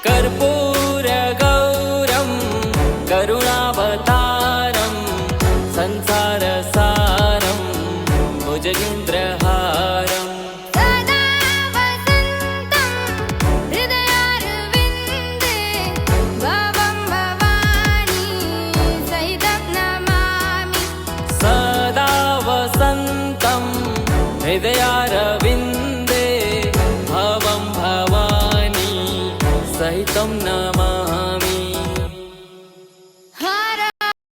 कर्पूरगौरं करुणावतारं संसारसारं भुजगेन्द्रहारम् सदा वसन्तं हृदयारविन्दे भवं भवानी सहितं नमामि। सदा वसन्तं हृदयारविन्दे भवं भवानी सहितं नमामि।